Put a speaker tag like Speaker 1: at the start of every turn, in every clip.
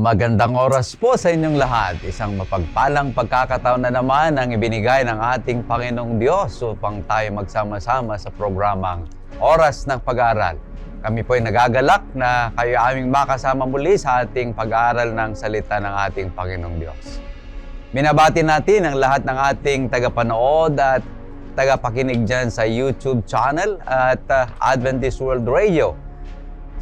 Speaker 1: Magandang oras po sa inyong lahat. Isang mapagpalang pagkakataon na naman ang ibinigay ng ating Panginoong Diyos upang tayo magsama-sama sa programang Oras ng Pag-aaral. Kami po ay nagagalak na kayo aming makasama muli sa ating pag-aaral ng salita ng ating Panginoong Diyos. Binabati natin ang lahat ng ating tagapanood at tagapakinig dyan sa YouTube channel at Adventist World Radio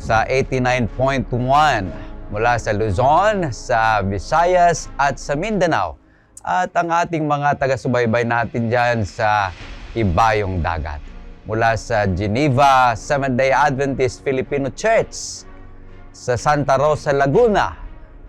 Speaker 1: sa 89.1 mula sa Luzon, sa Visayas at sa Mindanao. At ang ating mga taga-subaybay natin dyan sa Ibayong Dagat. Mula sa Geneva, Seventh-day Adventist Filipino Church, sa Santa Rosa, Laguna,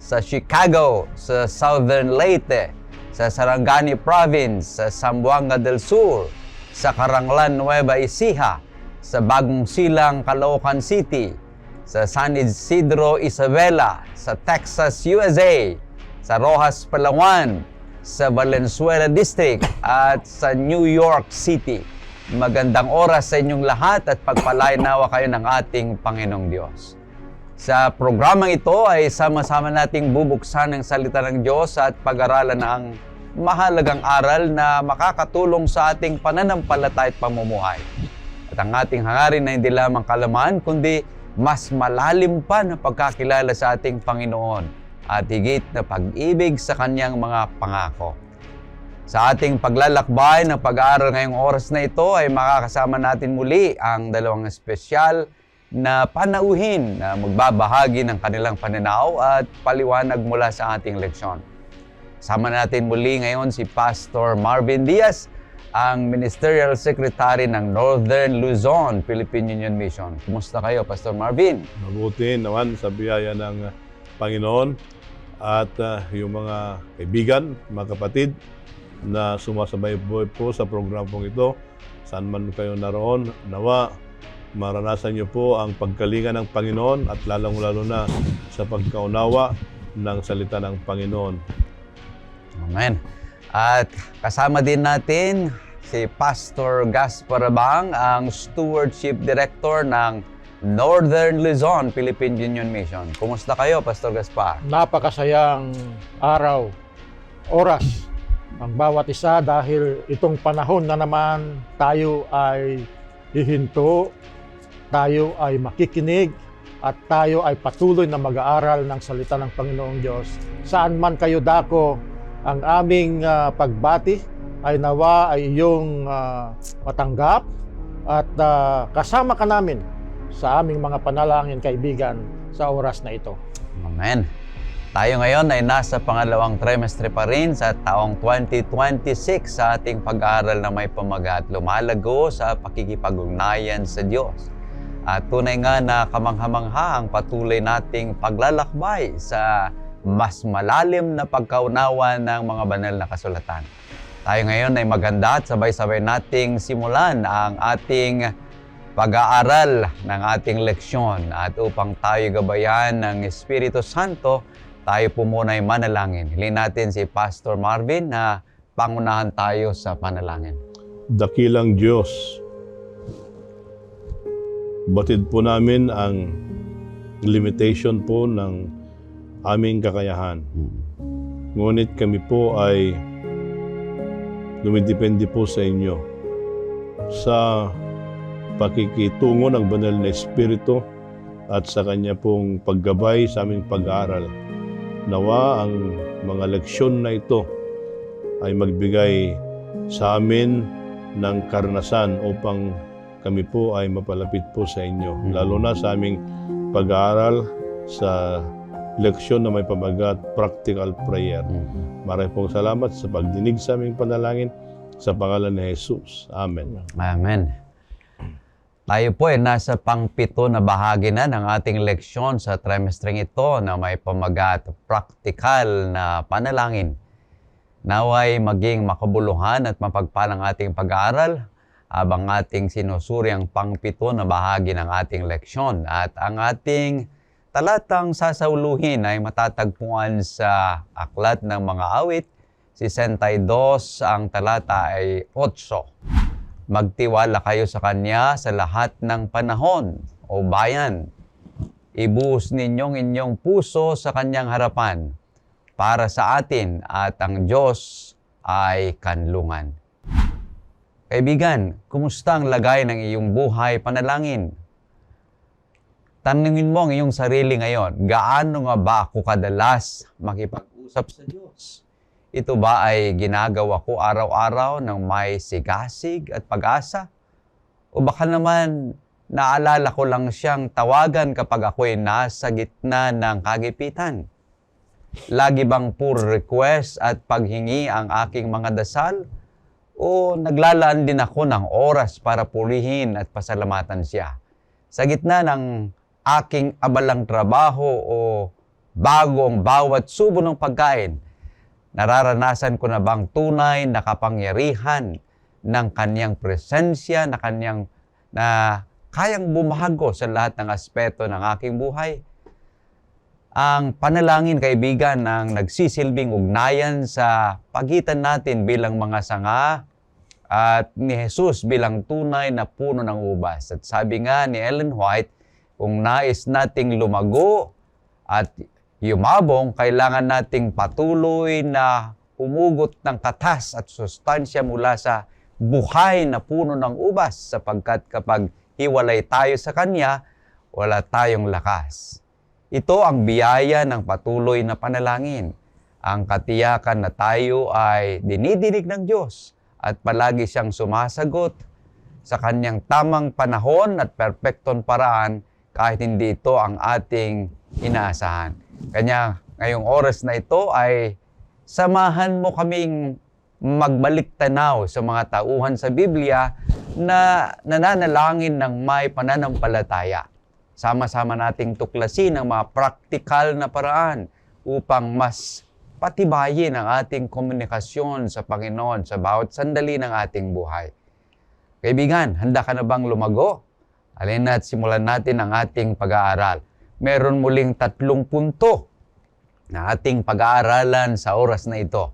Speaker 1: sa Chicago, sa Southern Leyte, sa Sarangani Province, sa Zamboanga del Sur, sa Caranglan, Nueva Ecija, sa Bagong Silang, Caloocan City, sa San Isidro, Isabela, sa Texas, USA, sa Rojas, Palawan, sa Valenzuela District, at sa New York City. Magandang oras sa inyong lahat at pagpalain nawa kayo ng ating Panginoong Diyos. Sa programang ito ay sama-sama nating bubuksan ang salita ng Diyos at pag-aralan ng mahalagang aral na makakatulong sa ating pananampalataya at pamumuhay. At ang ating hangarin na hindi lamang kalaman, kundi mas malalim pa na pagkakilala sa ating Panginoon at higit na pag-ibig sa Kanyang mga pangako. Sa ating paglalakbay ng pag-aaral ngayong oras na ito ay makakasama natin muli ang dalawang espesyal na panauhin na magbabahagi ng kanilang pananaw at paliwanag mula sa ating leksyon. Sama natin muli ngayon si Pastor Marvin Diaz, ang Ministerial Secretary ng Northern Luzon, Philippine Union Mission. Kumusta kayo, Pastor Marvin?
Speaker 2: Mabuti naman sa biyaya ng Panginoon at yung mga kaibigan, mga kapatid na sumasabay po sa programong ito. Saan man kayo naroon, nawa maranasan niyo po ang pagkalinga ng Panginoon at lalong-lalo na sa pagkaunawa ng salita ng Panginoon.
Speaker 1: Amen. At kasama din natin si Pastor Gaspar Abang, ang Stewardship Director ng Northern Luzon, Philippine Union Mission. Kumusta kayo, Pastor Gaspar?
Speaker 3: Napakasayang araw, oras ang bawat isa dahil itong panahon na naman tayo ay hihinto, tayo ay makikinig at tayo ay patuloy na mag-aaral ng salita ng Panginoong Diyos. Saan man kayo dako, ang aming pagbati ay nawa ay iyong matanggap at kasama ka namin sa aming mga panalangin, kaibigan, sa oras na ito.
Speaker 1: Amen. Tayo ngayon ay nasa pangalawang trimestre pa rin sa taong 2026 sa ating pag-aaral na may pamagat lumalago sa pakikipag-ugnayan sa Diyos. At tunay nga na kamangha-mangha ang patuloy nating paglalakbay sa mas malalim na pagkaunawa ng mga banal na kasulatan. Tayo ngayon ay maganda at sabay-sabay nating simulan ang ating pag-aaral ng ating leksyon. At upang tayo gabayan ng Espiritu Santo, tayo po muna ay manalangin. Hilin natin si Pastor Marvin na pangunahan tayo sa panalangin.
Speaker 2: Dakilang Diyos, batid po namin ang limitation po ng aming kakayahan. Ngunit kami po ay dumidepende po sa inyo sa pakikitungo ng banal na Espiritu at sa Kanya pong paggabay sa aming pag-aaral. Nawa ang mga leksyon na ito ay magbigay sa amin ng karanasan upang kami po ay mapalapit po sa inyo. Lalo na sa aming pag-aaral sa leksyon na may pamagat, practical prayer. Maraming pong salamat sa pagdinig sa aming panalangin sa pangalan ni Jesus. Amen.
Speaker 1: Amen. Tayo po ay nasa pang-7 na bahagi na ng ating leksyon sa trimestreng ito na may pamagat, practical na panalangin. Naway maging makabuluhan at mapagpalang ating pag-aaral habang ating sinusuri ang pang-7 na bahagi ng ating leksyon. At ang ating talatang sasauluhin ay matatagpuan sa Aklat ng Mga Awit, 62, ang talata ay 8. Magtiwala kayo sa Kanya sa lahat ng panahon, o bayan. Ibuhos ninyong inyong puso sa kanyang harapan para sa atin at ang Diyos ay kanlungan. Kaibigan, kumusta ang lagay ng iyong buhay panalangin? Tanungin mo ang iyong sarili ngayon, gaano nga ba ako kadalas makipag-usap sa Diyos? Ito ba ay ginagawa ko araw-araw ng may sigasig at pag-asa? O baka naman naalala ko lang siyang tawagan kapag ako'y nasa gitna ng kagipitan? Lagi bang puro request at paghingi ang aking mga dasal? O naglalaan din ako ng oras para purihin at pasalamatan siya? Sa gitna ng aking abalang trabaho o bago ang bawat subo ng pagkain, nararanasan ko na bang tunay na kapangyarihan ng kanyang presensya na kayang bumago sa lahat ng aspeto ng aking buhay? Ang panalangin, kaibigan, ang nagsisilbing ugnayan sa pagitan natin bilang mga sanga at ni Jesus bilang tunay na puno ng ubas. At sabi nga ni Ellen White, kung nais nating lumago at yumabong, kailangan nating patuloy na humugot ng katas at sustansya mula sa buhay na puno ng ubas, sapagkat kapag hiwalay tayo sa Kanya, wala tayong lakas. Ito ang biyaya ng patuloy na panalangin, ang katiyakan na tayo ay dinidinig ng Diyos at palagi siyang sumasagot sa Kanyang tamang panahon at perpektong paraan kahit hindi ito ang ating inaasahan. Kanya ngayong oras na ito ay samahan mo kaming magbalik tanaw sa mga tauhan sa Biblia na nananalangin ng may pananampalataya. Sama-sama nating tuklasin ang mga praktikal na paraan upang mas patibayin ang ating komunikasyon sa Panginoon sa bawat sandali ng ating buhay. Kaibigan, handa ka na bang lumago? Halina at simulan natin ang ating pag-aaral. Meron muling 3 punto na ating pag-aaralan sa oras na ito.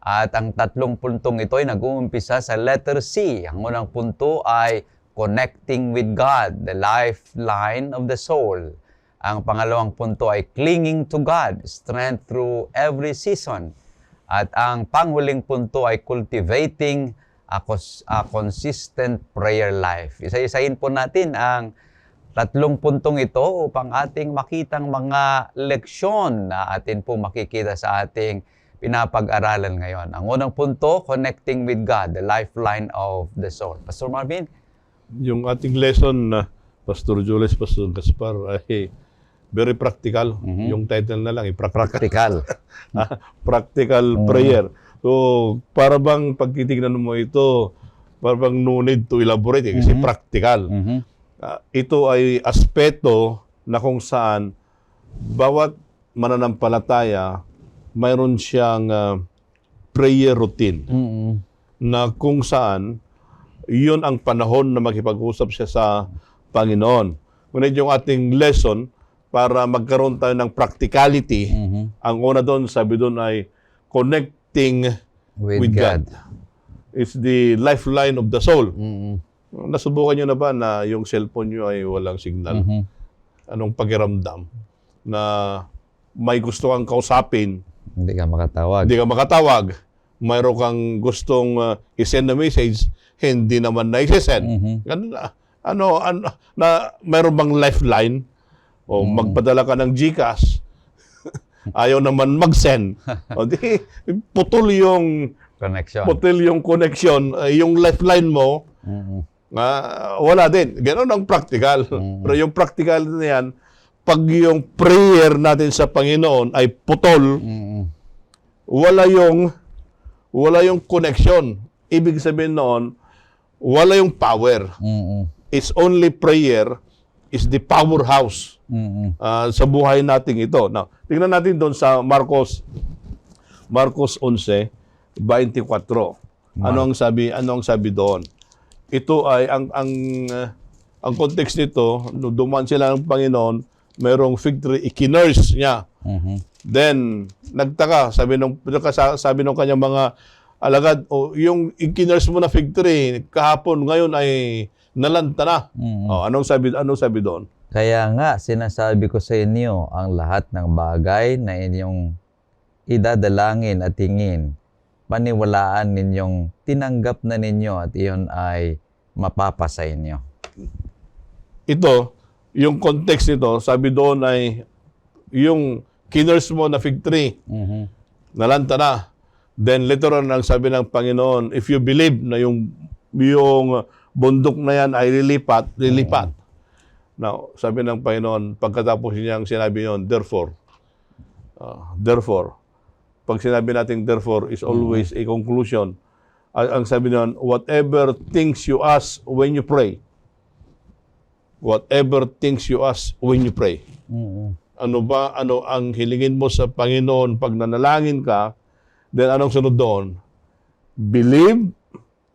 Speaker 1: At ang 3 puntong ito ay nag-uumpisa sa letter C. Ang unang punto ay connecting with God, the lifeline of the soul. Ang pangalawang punto ay clinging to God, strength through every season. At ang panghuling punto ay cultivating a consistent prayer life. Isa-isahin po natin ang 3 puntong ito upang ating makitang mga leksyon na atin po makikita sa ating pinapag-aralan ngayon. Ang unang punto, connecting with God, the lifeline of the soul. Pastor Marvin?
Speaker 2: Yung ating lesson na Pastor Jules, Pastor Gaspar ay very practical. Yung title na lang,
Speaker 1: Practical.
Speaker 2: Practical prayer. So, para bang pagtitignan mo ito, para bang no need to elaborate kasi practical. Ito ay aspeto na kung saan bawat mananampalataya mayroon siyang prayer routine na kung saan iyon ang panahon na makipag-usap siya sa Panginoon. Ngunit yung ating lesson para magkaroon tayo ng practicality, ang una doon, sabi doon ay connecting with God. It's the lifeline of the soul. Nasubukan nyo na ba na yung cellphone nyo ay walang signal? Anong pakiramdam? Na may gusto kang kausapin,
Speaker 1: Hindi ka makatawag.
Speaker 2: hindi ka makatawag. Mayroon kang gustong i-send na message, hindi naman na i-send. Ganun na, mayroon bang lifeline? O magpadala ka ng GCash, ayaw naman mag-send. O di, putol yung connection, yung lifeline mo, wala din. Ganon ang practical. Pero yung practical na yan, pag yung prayer natin sa Panginoon ay putol, wala yung connection. Ibig sabihin noon, wala yung power. It's only prayer is the powerhouse sa buhay natin ito. Now, tingnan natin doon sa Marcos 11:24. Ano ang sabi doon? Ito ay ang context nito, nung dumaan sila ng Panginoon, mayroong fig tree, ikinurse niya. Then nagtaka, sabi nung kanyang mga alagad, yung ikinurse mo na fig tree kahapon, ngayon ay nalanta na. Anong sabi doon?
Speaker 1: Kaya nga, sinasabi ko sa inyo, ang lahat ng bagay na inyong idadalangin at hingin, paniwalaan ninyong tinanggap na ninyo at iyon ay mapapa sa inyo.
Speaker 2: Ito, yung context nito, sabi doon ay yung kinurse mo na fig tree, nalanta na. Then later on, ang sabi ng Panginoon, if you believe na yung bundok na yan ay lilipat. Now, sabi ng Panginoon, pagkatapos niyang sinabi yun, therefore, pag sinabi natin therefore is always a conclusion. Ang sabi niyon, whatever things you ask when you pray, whatever things you ask when you pray. Ano ang hilingin mo sa Panginoon pag nanalangin ka, then anong sunod doon? Believe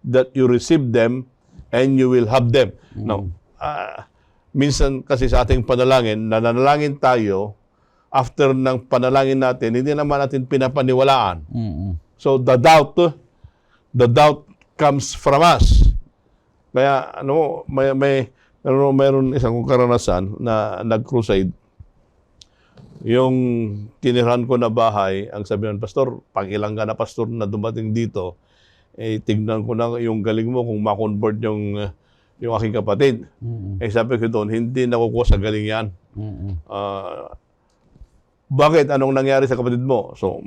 Speaker 2: that you receive them and you will have them. Now, minsan kasi sa ating panalangin, nananalangin tayo, after ng panalangin natin, hindi naman natin pinapaniwalaan. So, the doubt comes from us. Kaya, mayroon isang karanasan na nag-crusade. Yung tinirahan ko na bahay, ang sabi ng pastor, pag ilang ka na pastor na dumating dito, tignan ko na yung galing mo kung ma-convert yung aking kapatid. Sabi ko doon, hindi nakukuha sa galing yan. Bakit? Anong nangyari sa kapatid mo? So,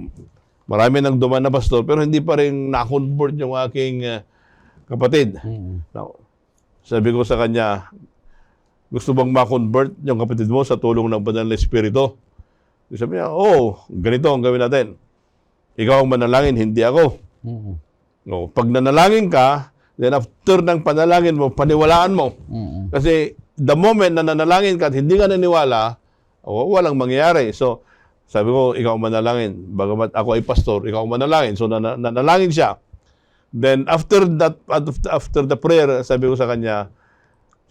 Speaker 2: marami nang duman na pastor, pero hindi pa rin na-convert yung aking kapatid. Now, sabi ko sa kanya, gusto bang ma-convert yung kapatid mo sa tulong ng Banal na Espiritu? Sabi niya, ganito ang gawin natin. Ikaw ang manalangin, hindi ako. No, pag nanalangin ka, then after ng panalangin mo, paniwalaan mo. Kasi the moment na nanalangin ka at hindi ka naniwala, walang mangyayari. So, sabi ko, ikaw manalangin. Bagamat ako ay pastor, ikaw manalangin. So, nanalangin siya. Then, after the prayer, sabi ko sa kanya,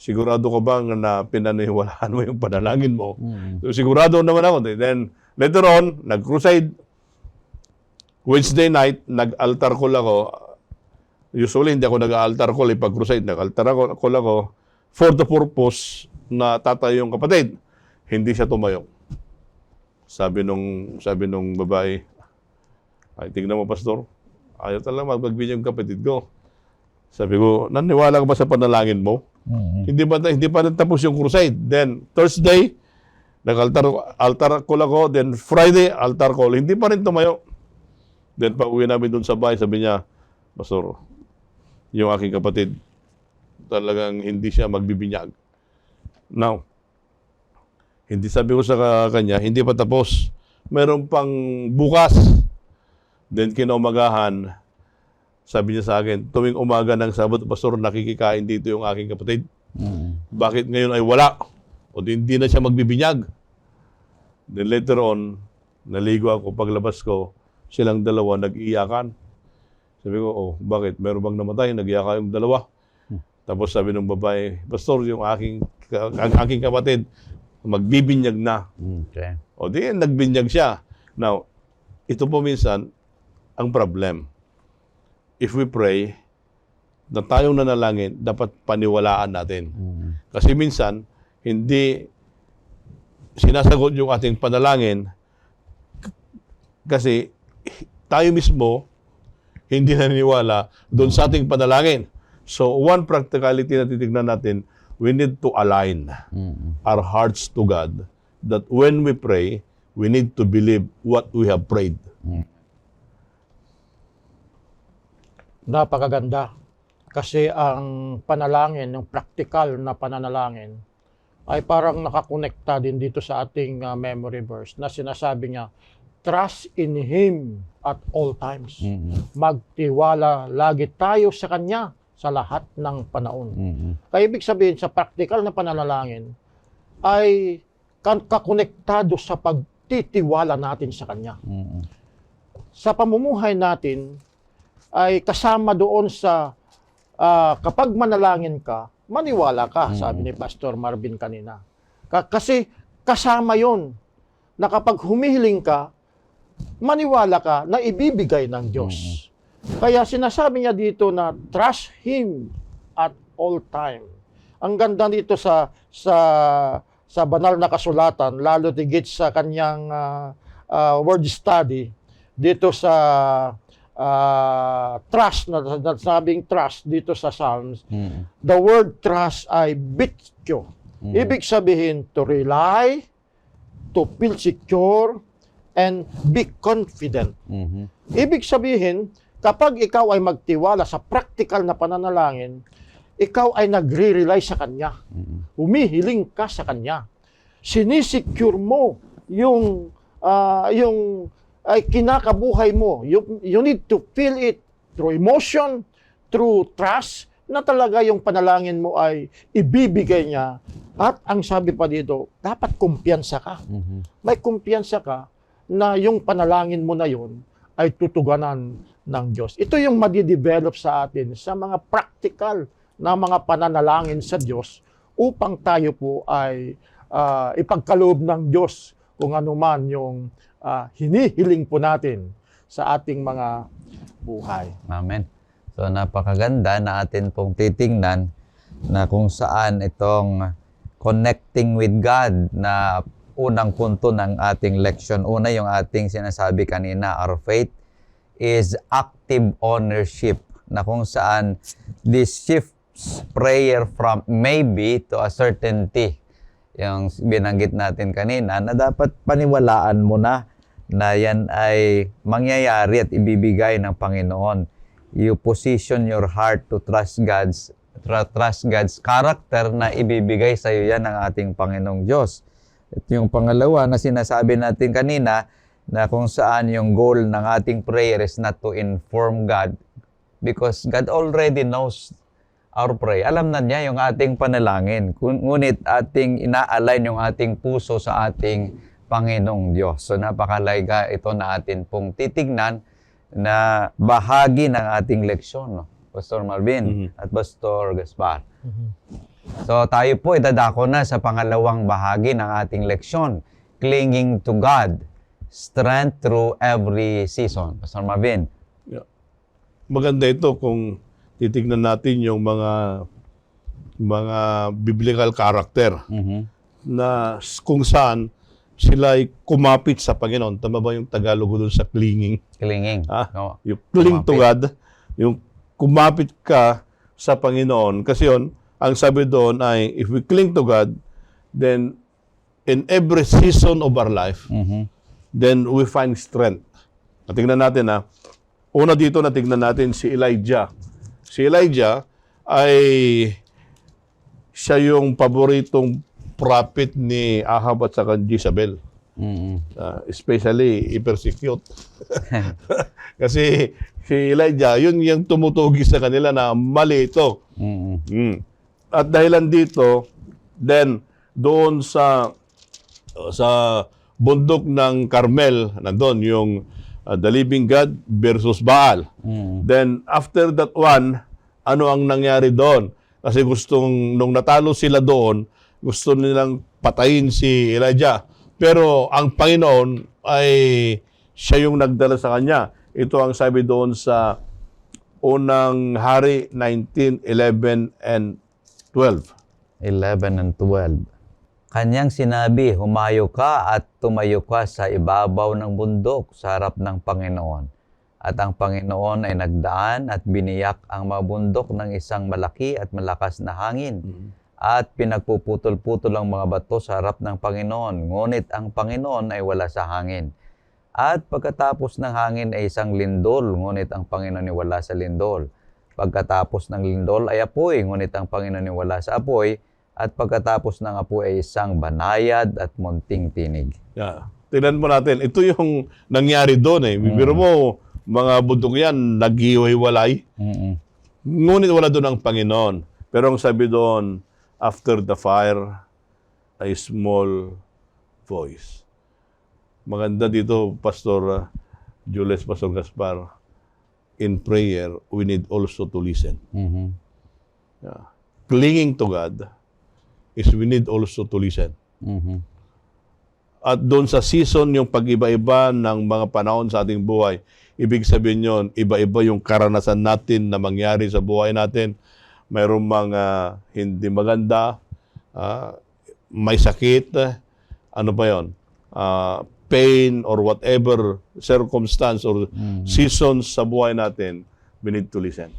Speaker 2: sigurado ka bang na pinaniwalaan mo yung panalangin mo? So, sigurado naman ako. Then, later on, nag-crusade. Wednesday night, nag-altar call ako. Usually, hindi ako nag-altar call pag crusade. Nag-altar call ako for the purpose na tatayo yung kapatid. Hindi siya tumayo. Sabi nung babae, ay, tignan mo, pastor, ayaw talaga magbinyag yung kapatid ko. Sabi ko, naniwala ka ba sa panalangin mo? Hindi pa natapos yung crusade. Then, Thursday, nag-altar call ako. Then, Friday, altar call. Hindi pa rin tumayo. Then, pag-uwi namin dun sa bahay, sabi niya, pastor, yung aking kapatid, talagang hindi siya magbibinyag. Now, hindi sabi ko sa kanya, hindi pa tapos. Meron pang bukas. Then, kinaumagahan, sabi niya sa akin, tuwing umaga ng Sabado, pastor, nakikikain dito yung aking kapatid. Bakit ngayon ay wala? O hindi na siya magbibinyag. Then later on, naligo ako, paglabas ko, silang dalawa nag-iyakan. Sabi ko, bakit? Meron bang namatay? Nag-iyakan yung dalawa. Tapos sabi ng babae, pastor, yung aking kapatid, magbibinyag na.
Speaker 1: Okay.
Speaker 2: O di, nagbinyag siya. Now, ito po minsan, ang problem. If we pray, na tayong nanalangin, dapat paniwalaan natin. Kasi minsan, hindi sinasagot yung ating panalangin kasi tayo mismo hindi naniniwala doon sa ating panalangin. So, one practicality na titignan natin, we need to align our hearts to God that when we pray, we need to believe what we have prayed.
Speaker 3: Napakaganda. Kasi ang panalangin, yung practical na pananalangin, ay parang nakakonekta din dito sa ating memory verse na sinasabi niya, trust in Him at all times. Magtiwala lagi tayo sa Kanya sa lahat ng panahon. Kaya ibig sabihin, sa practical na pananalangin, ay kakonektado sa pagtitiwala natin sa Kanya. Sa pamumuhay natin, ay kasama doon sa kapag manalangin ka, maniwala ka, sabi ni Pastor Marvin kanina. Kasi kasama yon na kapag humihiling ka, maniwala ka na ibibigay ng Diyos. Kaya sinasabi niya dito na trust Him at all time. Ang ganda dito sa sa banal na kasulatan, lalo tigit sa kanyang word study dito sa trust, na sabing trust dito sa Psalms. The word trust ay bityo. Ibig sabihin to rely, to feel secure, and be confident. Ibig sabihin, kapag ikaw ay magtiwala sa practical na pananalangin, ikaw ay nagre-rely sa Kanya. Humihiling ka sa Kanya. Sinisecure mo yung ay kinakabuhay mo. You need to feel it through emotion, through trust, na talaga yung panalangin mo ay ibibigay niya. At ang sabi pa dito, dapat kumpiyansa ka. May kumpiyansa ka na yung panalangin mo na yun ay tutuganan ng Diyos. Ito yung madidevelop sa atin sa mga practical na mga pananalangin sa Diyos upang tayo po ay ipagkaloob ng Diyos kung ano man yung hinihiling po natin sa ating mga buhay.
Speaker 1: Amen. So napakaganda na atin pong titingnan na kung saan itong connecting with God na unang punto ng ating leksyon. Una, yung ating sinasabi kanina, our faith is active ownership, na kung saan this shifts prayer from maybe to a certainty. Yung binanggit natin kanina, na dapat paniwalaan mo na yan ay mangyayari at ibibigay ng Panginoon. You position your heart to trust God's character na ibibigay sa iyo yan ng ating Panginoong Diyos. At yung pangalawa na sinasabi natin kanina, na kung saan yung goal ng ating prayer is not to inform God, because God already knows our prayer. Alam na niya yung ating panalangin. Ngunit ating ina-align yung ating puso sa ating Panginoong Diyos. So napakalaga ito na atin pong titignan na bahagi ng ating leksyon, no? Pastor Marvin at Pastor Gaspar. So tayo po idadako na sa pangalawang bahagi ng ating leksyon, clinging to God, strength through every season. Pastor Marvin.
Speaker 2: Yeah. Maganda ito kung titignan natin yung mga biblical character na kung saan sila ay kumapit sa Panginoon. Tama ba yung Tagalog doon sa clinging?
Speaker 1: Clinging.
Speaker 2: No. You cling to God, yung kumapit ka sa Panginoon. Kasi yun, ang sabi doon ay, if we cling to God, then in every season of our life, then we find strength. Tingnan natin una dito tingnan natin si Elijah. Si Elijah ay siya yung paboritong prophet ni Ahab at saka Jezebel. Especially i-persecute. Kasi si Elijah, yun yung tumutugi sa kanila na mali ito. At dahilan dito, then doon sa bundok ng Carmel, nandun yung the living God versus Baal. Then after that one, ano ang nangyari doon? Kasi nung natalo sila doon, gusto nilang patayin si Elijah. Pero ang Panginoon ay siya yung nagdala sa kanya. Ito ang sabi doon sa unang Hari 19, 11 and 12.
Speaker 1: 11 and 12. Kanyang sinabi, humayo ka at tumayo ka sa ibabaw ng bundok sa harap ng Panginoon. At ang Panginoon ay nagdaan at biniyak ang mga bundok ng isang malaki at malakas na hangin. At pinagpuputol-putol ang mga bato sa harap ng Panginoon. Ngunit ang Panginoon ay wala sa hangin. At pagkatapos ng hangin ay isang lindol, ngunit ang Panginoon ay wala sa lindol. Pagkatapos ng lindol ay apoy, ngunit ang Panginoon ay wala sa apoy. At pagkatapos ng apoy ay isang banayad at munting tinig.
Speaker 2: Yeah. Tingnan mo natin, ito yung nangyari doon Bibiro mo, mga bundok yan, naghihiwalay. Ngunit wala doon ang Panginoon. Pero ang sabi doon, after the fire, a small voice. Maganda dito, Pastor Jules, Pastor Gaspar, in prayer, we need also to listen. Yeah. Clinging to God is we need also to listen. At doon sa season, yung pag-iba-iba ng mga panahon sa ating buhay, ibig sabihin yun, iba-iba yung karanasan natin na mangyari sa buhay natin. Mayroong mga hindi maganda, may sakit, ano pa yon, pain or whatever circumstance or seasons sa buhay natin, we need to listen.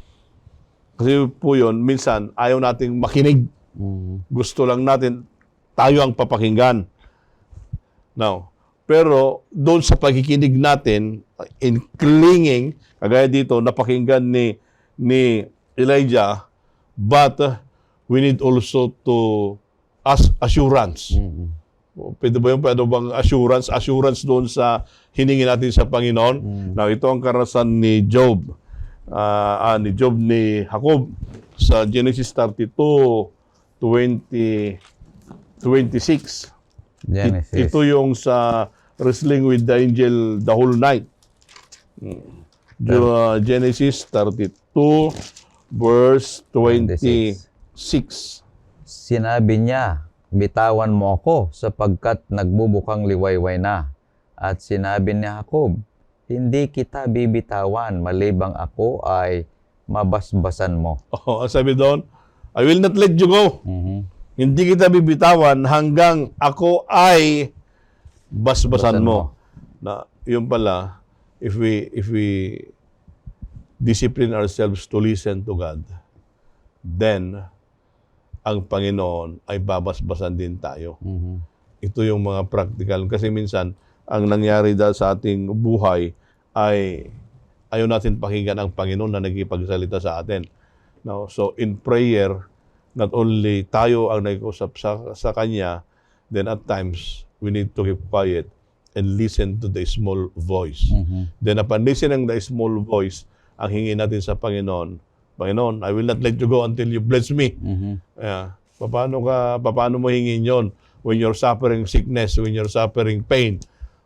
Speaker 2: Kasi po yun, minsan ayaw nating makinig. Gusto lang natin tayo ang papakinggan. Now, pero doon sa pagkikinig natin, in clinging, kagaya dito, napakinggan ni Elijah, but we need also to ask assurance. Pwede bang assurance? Assurance doon sa hiningi natin sa Panginoon. Now, ito ang karanasan ni Job. Ni Jacob sa Genesis 32:26.
Speaker 1: Genesis.
Speaker 2: Ito yung sa wrestling with the angel the whole night. Genesis 32 verse 26.
Speaker 1: Sinabi niya, bitawan mo ako sapagkat nagbubukang liwayway na. At sinabi ni Jacob, hindi kita bibitawan malibang ako ay mabasbasan mo.
Speaker 2: Ang sabi doon, I will not let you go. Hindi kita bibitawan hanggang ako ay basbasan mo. Na yun pala, if we discipline ourselves to listen to God, then ang Panginoon ay babasbasan din tayo. Ito yung mga practical. Kasi minsan, ang nangyari dahil sa ating buhay ay ayaw natin pakinggan ang Panginoon na nagipagsalita sa atin. Now, so in prayer, not only tayo ang nag-usap sa Kanya, then at times, we need to keep quiet and listen to the small voice. Then upon listening to the small voice, ang hingi natin sa Panginoon, Panginoon, I will not let you go until you bless me. Paano mo hingin yon when you're suffering sickness, when you're suffering pain,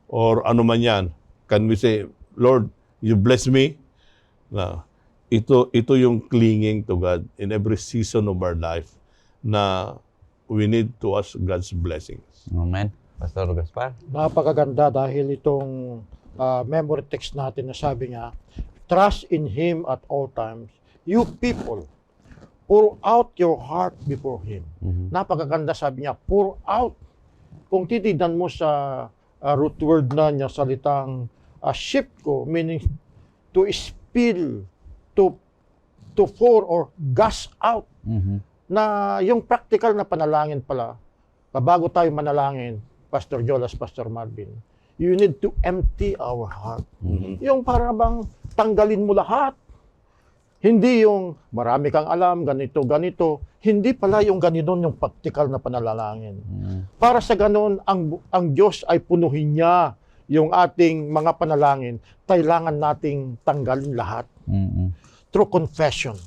Speaker 2: or ano man yan? Can we say, Lord, you bless me? Na ito yung clinging to God in every season of our life na we need to ask God's blessings.
Speaker 1: Amen. Pastor Gaspar?
Speaker 3: Napakaganda dahil itong memory text natin na sabi niya, trust in Him at all times. You people, pour out your heart before Him. Napakaganda sabi niya, pour out. Kung titignan mo sa root word na niya, salitang ship ko, meaning to spill, to pour or gush out. Na yung practical na panalangin pala, bago tayo manalangin, Pastor Jolas, Pastor Marvin, you need to empty our heart. Yung para bang tanggalin mo lahat. Hindi yung marami kang alam, ganito. Hindi pala yung ganoon yung practical na panalangin. Para sa ganoon, ang Diyos ay punuhin niya yung ating mga panalangin. Kailangan nating tanggalin lahat. Through confession.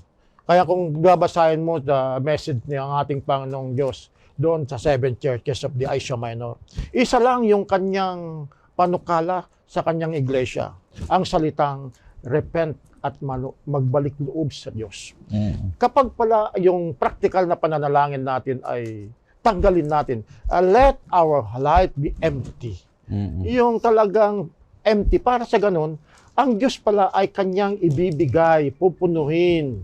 Speaker 3: Kaya kung babasahin mo the message ng ating Panginoong Diyos doon sa 7 churches of the Asia Minor, isa lang yung kanyang panukala sa kanyang iglesia. Ang salitang repent at magbalik loob sa Diyos. Kapag pala yung practical na pananalangin natin ay tanggalin natin, let our life be empty. Yung talagang empty. Para sa ganun, ang Diyos pala ay kanyang ibibigay, pupunuhin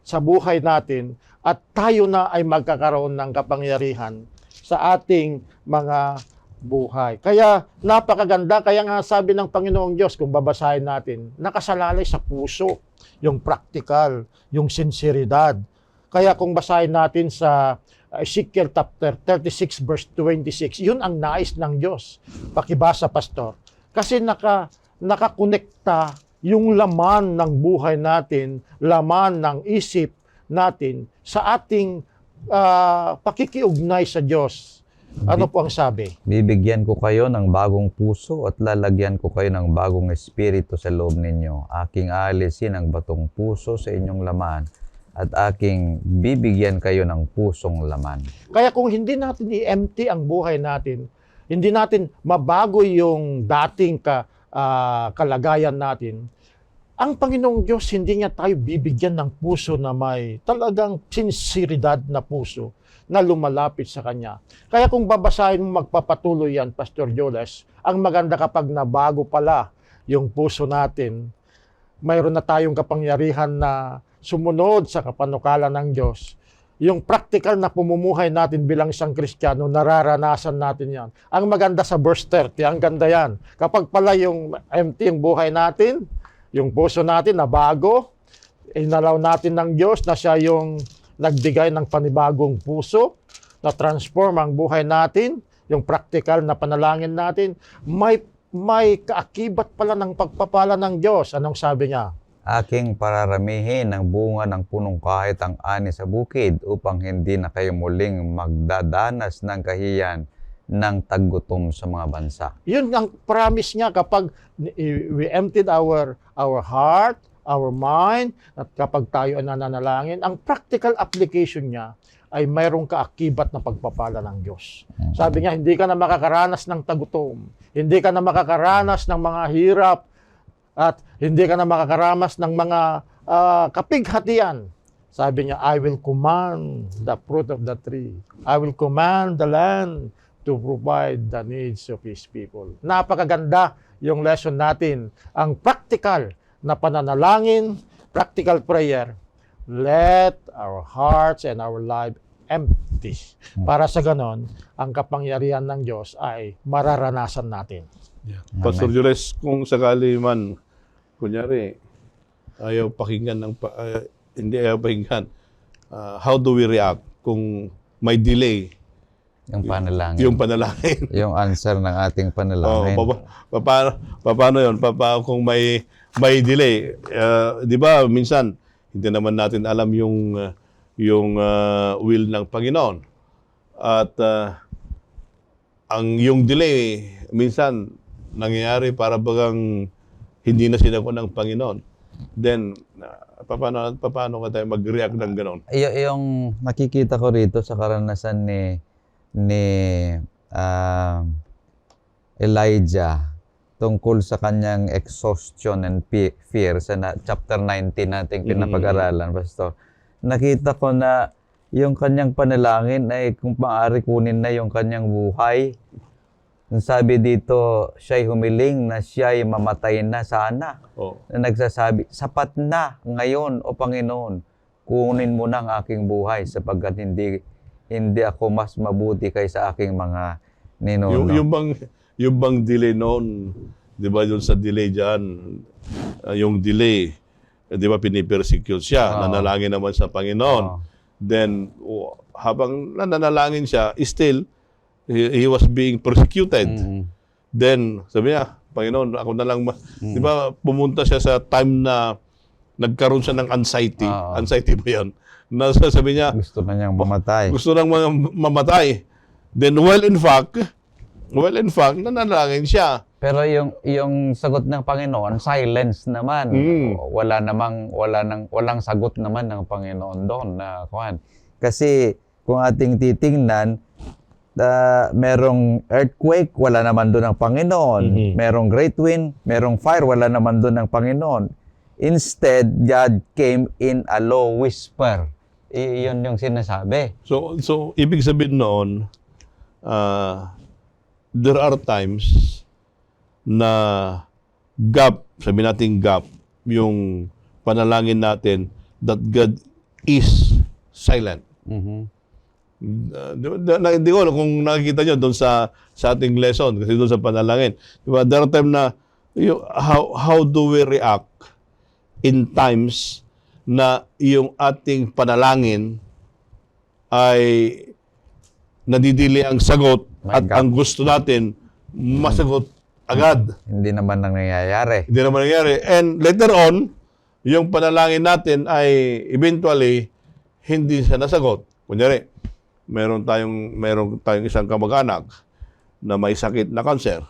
Speaker 3: sa buhay natin at tayo na ay magkakaroon ng kapangyarihan sa ating mga buhay. Kaya napakaganda, kaya nga sabi ng Panginoong Diyos, kung babasahin natin, nakasalalay sa puso, yung practical, yung sinseridad. Kaya kung basahin natin sa Ezekiel chapter 36 verse 26, yun ang nais ng Diyos. Pakibasa, Pastor. Kasi nakakonekta yung laman ng buhay natin, laman ng isip natin sa ating pakikiugnay sa Diyos. Ano po ang sabi?
Speaker 1: Bibigyan ko kayo ng bagong puso at lalagyan ko kayo ng bagong espiritu sa loob ninyo. Aking aalisin ang batong puso sa inyong laman at aking bibigyan kayo ng pusong laman.
Speaker 3: Kaya kung hindi natin i-empty ang buhay natin, hindi natin mabago yung dating kalagayan natin, ang Panginoong Diyos hindi niya tayo bibigyan ng puso na may talagang sinseridad na puso na lumalapit sa Kanya. Kaya kung babasahin mo, magpapatuloy yan, Pastor Jolas, ang maganda kapag nabago pala yung puso natin, mayroon na tayong kapangyarihan na sumunod sa kapanukalan ng Diyos, yung practical na pumumuhay natin bilang isang Kristiyano, nararanasan natin yan. Ang maganda sa verse 30, ang ganda yan. Kapag pala yung empty yung buhay natin, yung puso natin na bago, inalaw natin ng Diyos na siya yung nagbigay ng panibagong puso, na transform ang buhay natin, yung practical na panalangin natin, may kaakibat pala ng pagpapala ng Diyos. Anong sabi niya?
Speaker 1: Aking pararamihin ang bunga ng punong kahit ang ani sa bukid upang hindi na kayo muling magdadanas ng kahiyan ng taggutom sa mga bansa.
Speaker 3: Yun ang promise niya kapag we emptied our heart, our mind, at kapag tayo ay nananalangin, ang practical application niya ay mayroong kaakibat na pagpapala ng Diyos. Sabi niya, hindi ka na makakaranas ng tagutom, hindi ka na makakaranas ng mga hirap, at hindi ka na makakaramas ng mga kapighatian. Sabi niya, I will command the fruit of the tree. I will command the land to provide the needs of His people. Napakaganda yung lesson natin. Ang practical na pananalangin, practical prayer, let our hearts and our life empty. Para sa ganon, ang kapangyarihan ng Diyos ay mararanasan natin.
Speaker 2: Pastor Jules, kung sakali man, kunyari, ayaw pakinggan hindi ayaw pakinggan, how do we react kung may delay
Speaker 1: Yung panalangin.
Speaker 2: yung panalangin?
Speaker 1: Yung answer ng ating panalangin.
Speaker 2: Paano yun? Kung may delay, di ba minsan hindi naman natin alam yung will ng Panginoon. At yung delay minsan nangyayari para bagang hindi na sinagot ng Panginoon. Then paano ka tayo mag-react ng ganon?
Speaker 1: Yung nakikita ko rito sa karanasan ni Elijah tungkol sa kanyang exhaustion and fear sa chapter 19 nating pinapag-aralan, Pastor. Nakita ko na yung kanyang panalangin ay kung maaari kunin na yung kanyang buhay. Sabi dito, siya'y humiling na siya'y mamatay na sana. Na nagsasabi, sapat na ngayon, O Panginoon, kunin mo na ang aking buhay sapagkat hindi ako mas mabuti kaysa aking mga ninuno.
Speaker 2: Yung bang delay noon, di ba yun sa delay dyan, yung delay, di ba pinipersecute siya, nanalangin naman sa Panginoon. Then, habang nananalangin siya, still, he was being persecuted. Then, sabi niya, Panginoon, ako na lang, di ba pumunta siya sa time na nagkaroon siya ng anxiety. Anxiety ba yan? Sabi niya,
Speaker 1: gusto na niyang mamatay.
Speaker 2: Gusto nang mamatay. Then, well, in fact, nanalangin siya.
Speaker 1: Pero yung sagot ng Panginoon, silence naman. Walang sagot naman ng Panginoon doon na kuhan. Kasi kung ating titingnan, merong earthquake, wala naman doon ang Panginoon. Merong great wind, merong fire, wala naman doon ang Panginoon. Instead, God came in a low whisper. Iyon yung sinasabi.
Speaker 2: So ibig sabihin noon, there are times na sabi natin gap, yung panalangin natin that God is silent. Hindi ko kung nakikita nyo doon sa ating lesson, kasi doon sa panalangin. Diba? There are times na how do we react in times na yung ating panalangin ay nadidili ang sagot at ang gusto natin masagot agad.
Speaker 1: Hindi naman nangyayari.
Speaker 2: And later on, yung panalangin natin ay eventually hindi siya nasagot. Kunyari, meron tayong isang kamag-anak na may sakit na cancer.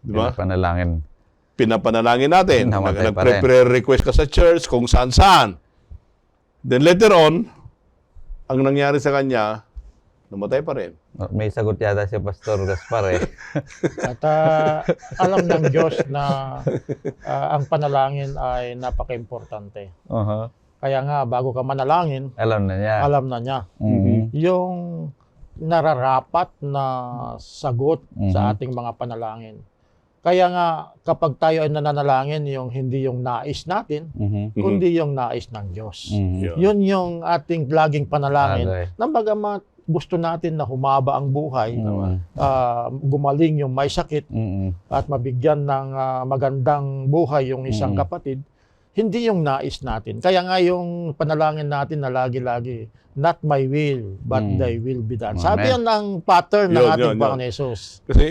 Speaker 2: Di ba? Pinapanalangin natin. Nagpre-request ka sa church kung saan-saan. Then later on, ang nangyari sa kanya, namatay pa rin.
Speaker 1: May sagot yata si Pastor Gaspar eh.
Speaker 3: At alam ng Diyos na ang panalangin ay napaka-importante. Kaya nga, bago ka manalangin, alam na niya. Yung nararapat na sagot sa ating mga panalangin. Kaya nga, kapag tayo ay nananalangin, hindi yung nais natin, kundi yung nais ng Diyos.
Speaker 2: Yeah.
Speaker 3: Yun yung ating laging panalangin.
Speaker 1: Okay.
Speaker 3: Na bagamat gusto natin na humaba ang buhay, gumaling yung may sakit, at mabigyan ng magandang buhay yung isang kapatid, hindi yung nais natin. Kaya nga yung panalangin natin na lagi-lagi, not my will, but thy will be done.
Speaker 1: Amen.
Speaker 3: Sabi yan ng pattern ng
Speaker 2: Yun,
Speaker 3: ating
Speaker 2: yun,
Speaker 3: Panginoon Jesus.
Speaker 2: Kasi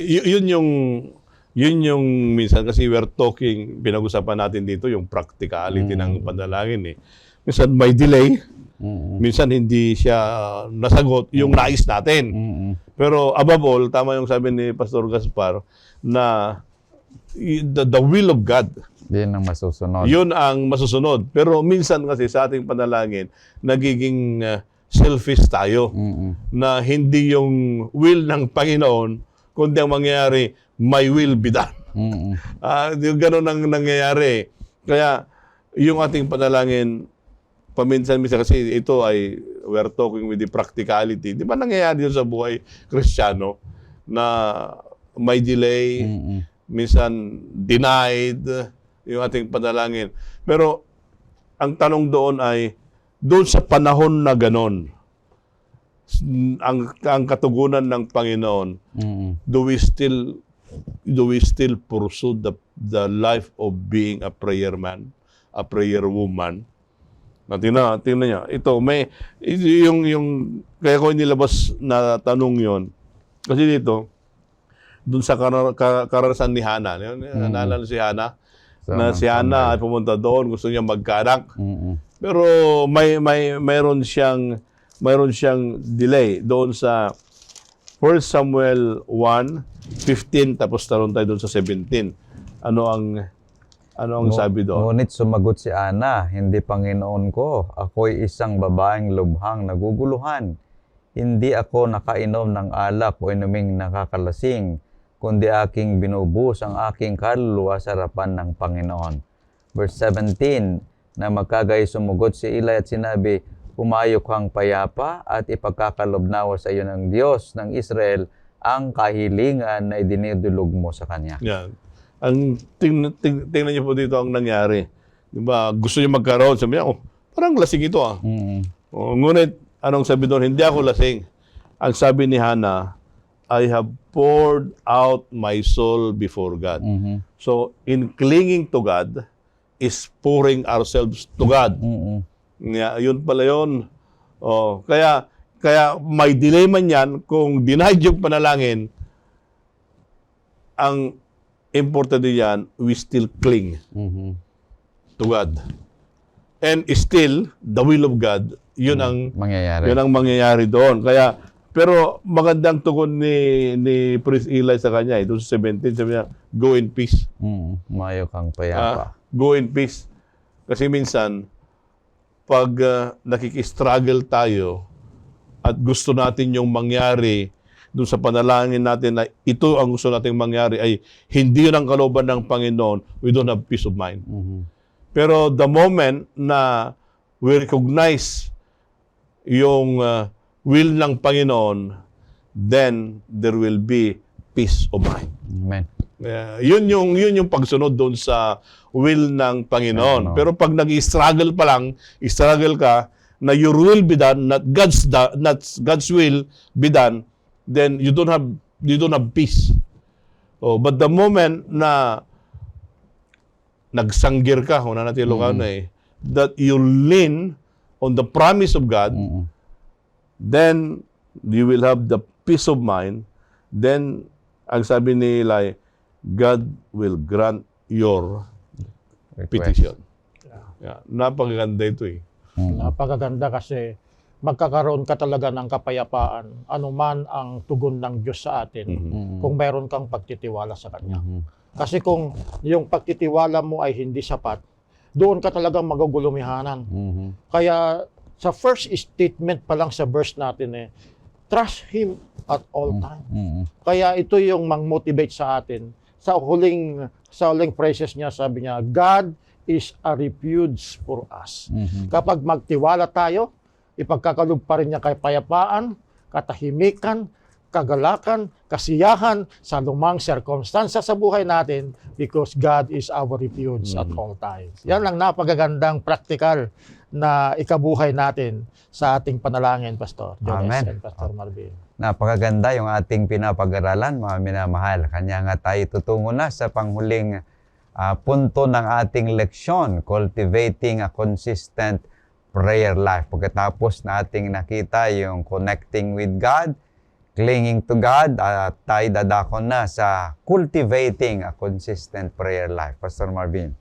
Speaker 2: yun yung minsan, kasi we're talking, pinag-usapan natin dito yung practicality ng panalangin eh. Minsan may delay, minsan hindi siya nasagot yung nais natin. Pero above all, tama yung sabi ni Pastor Gaspar, na the will of God,
Speaker 1: Yan ang masusunod.
Speaker 2: yun ang masusunod. Pero minsan kasi sa ating panalangin, nagiging selfish tayo. Na hindi yung will ng Panginoon, kundi ang mangyayari, my will be done. Yung ganun ang nangyayari. Kaya yung ating panalangin, paminsan-minsan kasi ito ay, we're talking with the practicality. Di ba nangyayari yun sa buhay Kristiyano na may delay, minsan denied yung ating panalangin. Pero ang tanong doon ay, doon sa panahon na ganon, ang katugunan ng Panginoon, do we still pursue the life of being a prayer man, a prayer woman? Tingnan niya. Ito, yung kaya ko inilabas na tanong yon. Kasi dito, dun sa karanasan ni Hana, naalala si Hana, na si Hana ay pumunta doon, gusto niya magkanak. Pero mayroon siyang delay doon sa 1 Samuel 1:15, tapos talon tayo doon sa 17. Ano ang sabi doon?
Speaker 1: Ngunit sumagot si Ana, hindi Panginoon ko, ako'y isang babaeng lubhang naguguluhan. Hindi ako nakainom ng alak o inuming nakakalasing, kundi aking binubuhos ang aking kaluluwa sa harapan ng Panginoon. Verse 17, na magkagay sumugot si Eli at sinabi, umayok kang payapa at ipagkakalobnawa sa iyo ng Diyos ng Israel ang kahilingan na idinidulog mo sa Kanya.
Speaker 2: Yan. Ang tingnan niyo po dito ang nangyari. Di ba? Gusto niya magkaroon. Sabi niya, parang lasing ito ah. Ngunit, anong sabi doon? Hindi ako lasing. Ang sabi ni Hana, I have poured out my soul before God. So, in clinging to God, is pouring ourselves to God. Yun pala yun. Kaya may delay man yan, kung denied yung panalangin, ang importante yan, we still cling to God. And still, the will of God, yun ang mangyayari doon. Kaya, pero magandang tugon ni Priest Eli sa kanya. Doon sa 17, sabi niya, go in peace.
Speaker 1: Umayok kang payapa.
Speaker 2: Go in peace. Kasi minsan, pag nakikistruggle tayo at gusto natin yung mangyari doon sa panalangin natin na ito ang gusto nating mangyari, ay hindi yun ang kalooban ng Panginoon, we don't have peace of mind. Pero the moment na we recognize yung will ng Panginoon, then there will be peace of mind.
Speaker 1: Amen.
Speaker 2: Yun yung pagsunod doon sa will ng Panginoon. Pero pag nag-struggle pa lang, struggle ka na your will be done, not God's will be done, then you don't have peace. But the moment na nagsanggir ka, una natin Ilocano that you lean on the promise of God, then you will have the peace of mind. Then, ang sabi ni Eli, God will grant your petition. Yeah. Napakaganda ito eh.
Speaker 3: Napakaganda kasi magkakaroon ka talaga ng kapayapaan anuman ang tugon ng Diyos sa atin kung mayroon kang pagtitiwala sa Kanya. Kasi kung yung pagtitiwala mo ay hindi sapat, doon ka talagang magugulumihanan. Kaya sa first statement pa lang sa verse natin trust Him at all time. Kaya ito yung mang-motivate sa atin. Sa huling phrases niya, sabi niya, God is a refuge for us. Kapag magtiwala tayo, ipagkakalob pa rin niya kay payapaan, katahimikan, kagalakan, kasiyahan sa lumang sirkumstansa sa buhay natin because God is our refuge at all times. Yan ang napagagandang praktikal na ikabuhay natin sa ating panalangin, Pastor Jones
Speaker 1: Amen.
Speaker 3: and Pastor Marvin.
Speaker 1: Napakaganda yung ating pinapag-aralan, mga minamahal. Kanya nga tayo tutungo na sa panghuling punto ng ating leksyon, cultivating a consistent prayer life. Pagkatapos nating nakita yung connecting with God, clinging to God, tayo dadako na sa cultivating a consistent prayer life. Pastor Marvin.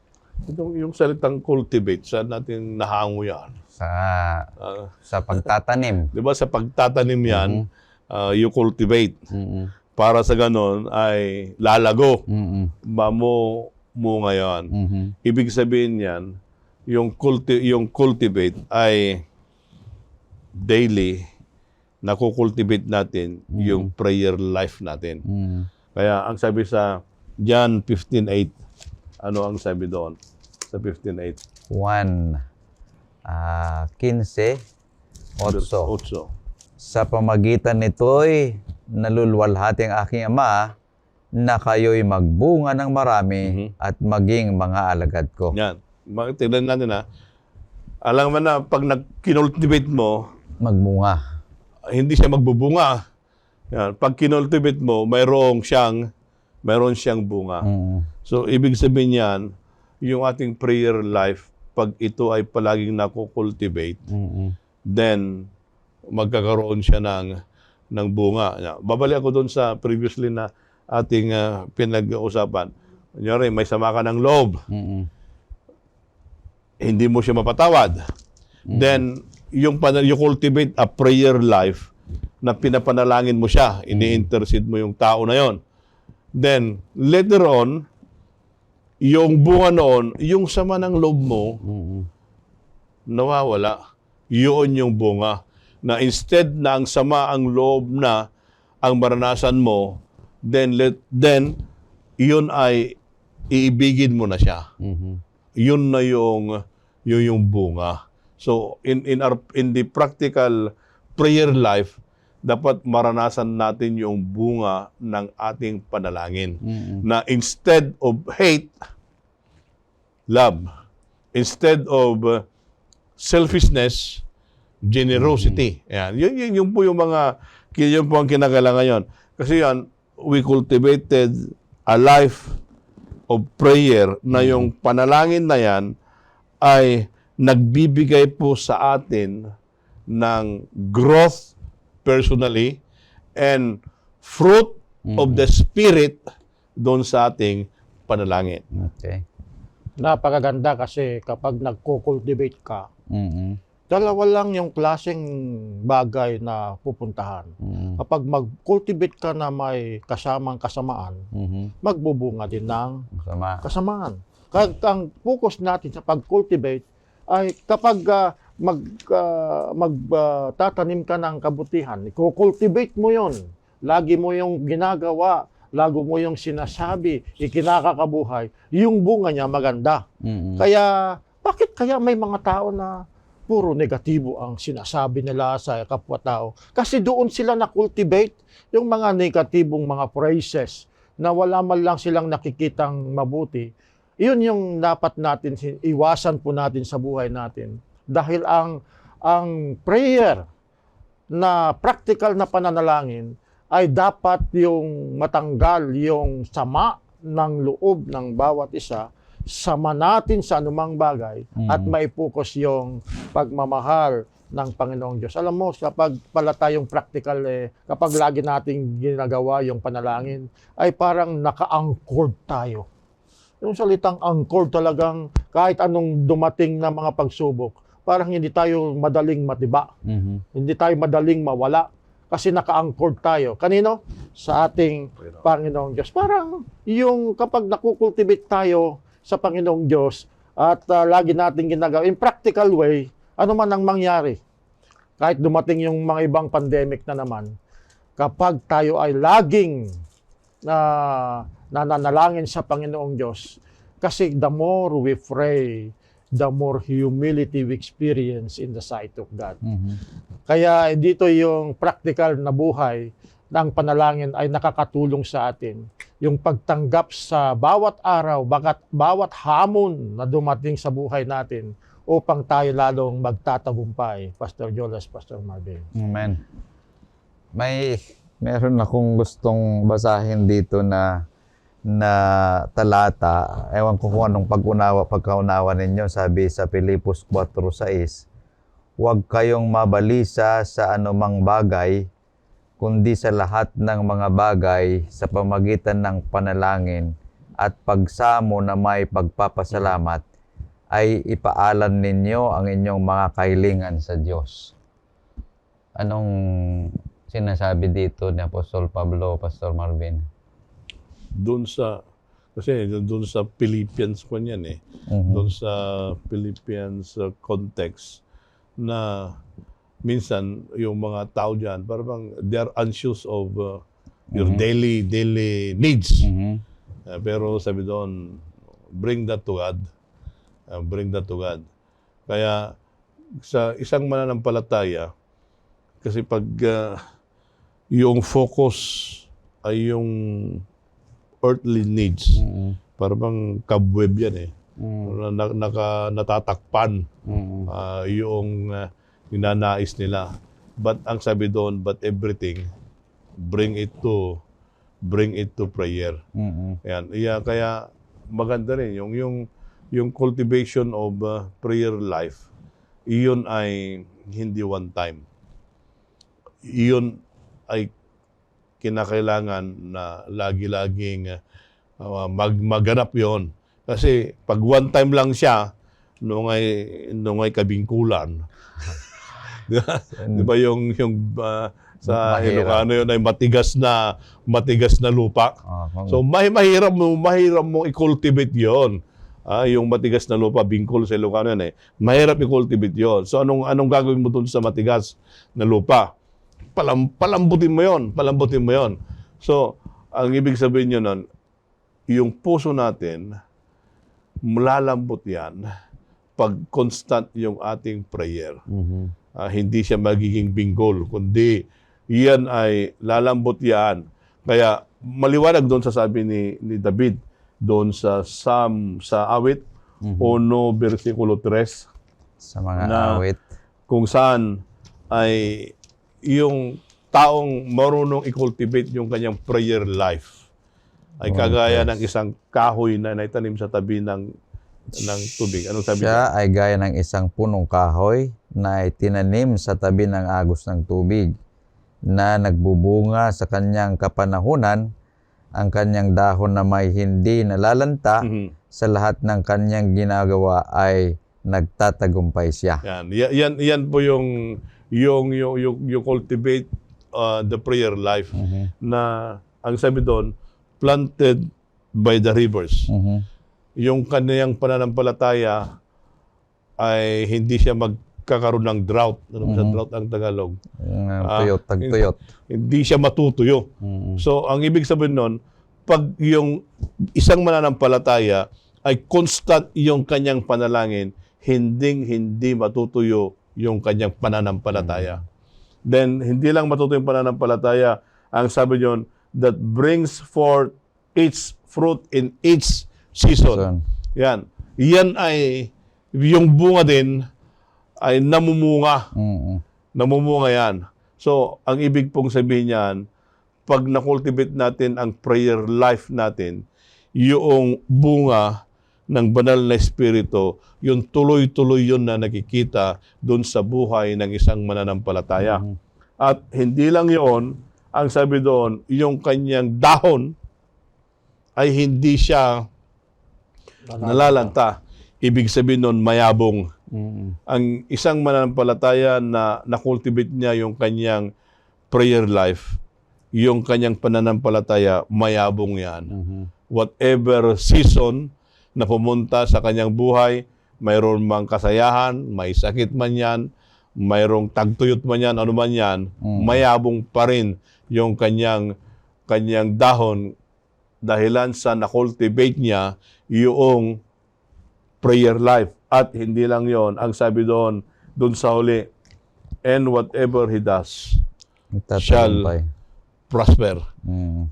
Speaker 2: Yung salitang cultivate, saan natin nahango yan?
Speaker 1: Sa pagtatanim.
Speaker 2: Di ba sa pagtatanim yan, you cultivate. Para sa ganon ay lalago. Mo ngayon. Ibig sabihin yan, yung cultivate ay daily nakukultivate natin yung prayer life natin. Kaya ang sabi sa John 15:8, ano ang sabi doon sa 15:8?
Speaker 1: 15:8. Sa pamagitan nito'y nalulwalhati ang aking Ama na kayo'y magbunga ng marami at maging mga alagad ko.
Speaker 2: Yan. Tignan natin alam mo na pag kinultivate mo,
Speaker 1: Magbunga.
Speaker 2: hindi siya magbubunga. Yan. Pag kinultivate mo, mayroon siyang bunga. So, ibig sabihin yan, yung ating prayer life, pag ito ay palaging nakukultivate, then magkakaroon siya ng bunga. Babalik ako doon sa previously na ating pinag-uusapan. Kunyari, may sama ka ng loob. Hindi mo siya mapatawad. Then, you cultivate a prayer life na pinapanalangin mo siya, ini-intercede mo yung tao na yon. Then, later on, yung bunga noon, yung sama ng loob mo, nawawala. Yun yung bunga. Na instead na ang sama ang loob na ang maranasan mo, then yun ay iibigin mo na siya. Yun na yung bunga. So, in the practical prayer life, dapat maranasan natin yung bunga ng ating panalangin. Na instead of hate, love. Instead of selfishness, generosity. Yan. Yun po yung yun po ang kinakailangan ngayon. Kasi yan, we cultivated a life of prayer na yung panalangin na yan ay nagbibigay po sa atin ng growth personally and fruit of the Spirit doon sa ating panalangin.
Speaker 1: Okay.
Speaker 3: Napakaganda kasi kapag nagko-cultivate ka, dalawa lang yung klaseng bagay na pupuntahan. Kapag mag-cultivate ka na may kasamang kasamaan, magbubunga din ng kasamaan. Kaya ang focus natin sa pag-cultivate ay kapag magtatanim ka ng kabutihan, i-cultivate mo yon. Lagi mo yung ginagawa, lagi mo yung sinasabi, ikinakakabuhay, yung bunga niya maganda. Kaya, bakit kaya may mga tao na puro negatibo ang sinasabi nila sa kapwa-tao? Kasi doon sila na-cultivate yung mga negatibong mga phrases na wala man lang silang nakikitang mabuti. Yun yung dapat natin, iwasan po natin sa buhay natin. Dahil ang prayer na practical na pananalangin ay dapat yung matanggal yung sama ng loob ng bawat isa, sama natin sa anumang bagay at maipokus yung pagmamahal ng Panginoong Diyos. Alam mo, kapag pala tayong practical, kapag lagi nating ginagawa yung panalangin, ay parang naka-anchored tayo. Yung salitang anchored talagang kahit anong dumating na mga pagsubok, parang hindi tayo madaling matiba. Hindi tayo madaling mawala kasi naka-anchored tayo. Kanino? Sa ating Panginoong Diyos. Parang yung kapag nakukultivate tayo sa Panginoong Diyos at lagi natin ginagawa in practical way, ano man ang mangyari. Kahit dumating yung mga ibang pandemic na naman, kapag tayo ay laging nananalangin sa Panginoong Diyos, kasi the more we pray, the more humility we experience in the sight of God. Kaya dito yung practical na buhay na ang panalangin ay nakakatulong sa atin. Yung pagtanggap sa bawat araw, bawat hamon na dumating sa buhay natin upang tayo lalong magtatagumpay. Pastor Jolas, Pastor Marvin.
Speaker 1: Amen. Meron akong gustong basahin dito na talata. Ewan ko kung anong pagkaunawa ninyo. Sabi sa Filipos 4:6, huwag kayong mabalisa sa anumang bagay, kundi sa lahat ng mga bagay sa pamagitan ng panalangin at pagsamo na may pagpapasalamat ay ipaalam ninyo ang inyong mga kahilingan sa Diyos. Anong sinasabi dito ni Apostol Pablo, Pastor Marvin?
Speaker 2: Doon sa Philippians po yan eh. Doon sa Philippians context na minsan yung mga tao dyan, parang they're anxious of your daily needs. Pero sabi doon, bring that to God. Bring that to God. Kaya sa isang mananampalataya, kasi pag yung focus ay yung earthly needs, parang kabweb yan eh. Natatakpan yung ninanais nila. But ang sabi doon, but everything, bring it to prayer. Yan. Kaya maganda rin yung cultivation of prayer life. Iyon ay hindi one time. Iyon ay kinakailangan na lagi-laging maganap yon. Kasi pag one time lang siya, nung ay kabingkulan. Di ba yung sa Ilocano yun ay matigas na lupa. So mahirap mo i-cultivate yon. Yung matigas na lupa, bingkol sa Ilocano yan eh. Mahirap i-cultivate yon. So anong gagawin mo dun sa matigas na lupa? Palambutin mo yon. So ang ibig sabihin nyo nun, yung puso natin, malalambot yan pag constant yung ating prayer. Hindi siya magiging binggol, kundi yan ay lalambot yan. Kaya maliwanag doon sa sabi ni David, doon sa awit, 1 versikulo 3,
Speaker 1: Sa mga awit.
Speaker 2: kung saan ay yung taong marunong i-cultivate yung kanyang prayer life ay kagaya ng isang kahoy na naitanim sa tabi ng tubig. Anong sabi niya?
Speaker 1: Siya ay gaya ng isang punong kahoy na itinanim sa tabi ng agos ng tubig, na nagbubunga sa kanyang kapanahunan, ang kanyang dahon na may hindi nalalanta, sa lahat ng kanyang ginagawa ay nagtatagumpay siya.
Speaker 2: Yan po yung cultivate the prayer life na ang sabi doon, planted by the rivers. Yung kanyang pananampalataya ay hindi siya magkakaroon ng drought. Ano sa drought ang Tagalog?
Speaker 1: Tagtuyot.
Speaker 2: Hindi siya matutuyo. So, ang ibig sabihin nun, pag yung isang mananampalataya ay constant yung kanyang panalangin, hindi matutuyo yung kanyang pananampalataya. Then, hindi lang matutuyo yung pananampalataya, ang sabi nyon, that brings forth its fruit in its season. Yan. Yan ay, yung bunga din, ay namumunga. Namumunga yan. So, ang ibig pong sabihin yan, pag na-cultivate natin ang prayer life natin, yung bunga ng banal na espiritu, yung tuloy-tuloy yun na nakikita doon sa buhay ng isang mananampalataya. At hindi lang yon, ang sabi doon, yung kanyang dahon ay hindi siya nalalanta. Ibig sabihin nun, mayabong. Ang isang mananampalataya na na-cultivate niya yung kanyang prayer life, yung kanyang pananampalataya, mayabong yan. Whatever season na pumunta sa kanyang buhay, mayroon mang kasayahan, may sakit man yan, mayroong tagtuyot man yan, ano man yan, mayabong pa rin yung kanyang dahon dahilan sa na-cultivate niya yung prayer life. At hindi lang yon, ang sabi doon sa huli, and whatever he does shall prosper.
Speaker 1: Mm.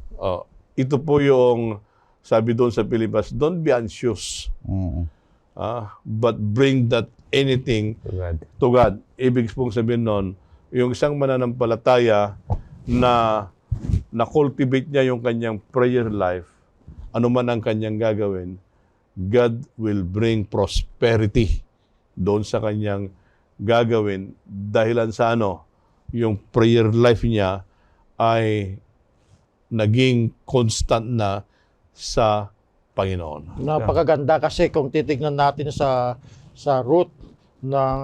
Speaker 2: Ito po yung sabi doon sa Pilipinas, don't be anxious,
Speaker 1: Mm.
Speaker 2: but bring that anything
Speaker 1: God.
Speaker 2: to God. Ibig pong sabihin nun, yung isang mananampalataya na na-cultivate niya yung kanyang prayer life, ano man ang kanyang gagawin, God will bring prosperity doon sa kanyang gagawin dahilan sa yung prayer life niya ay naging constant na sa Panginoon.
Speaker 3: Napakaganda kasi kung titignan natin sa root ng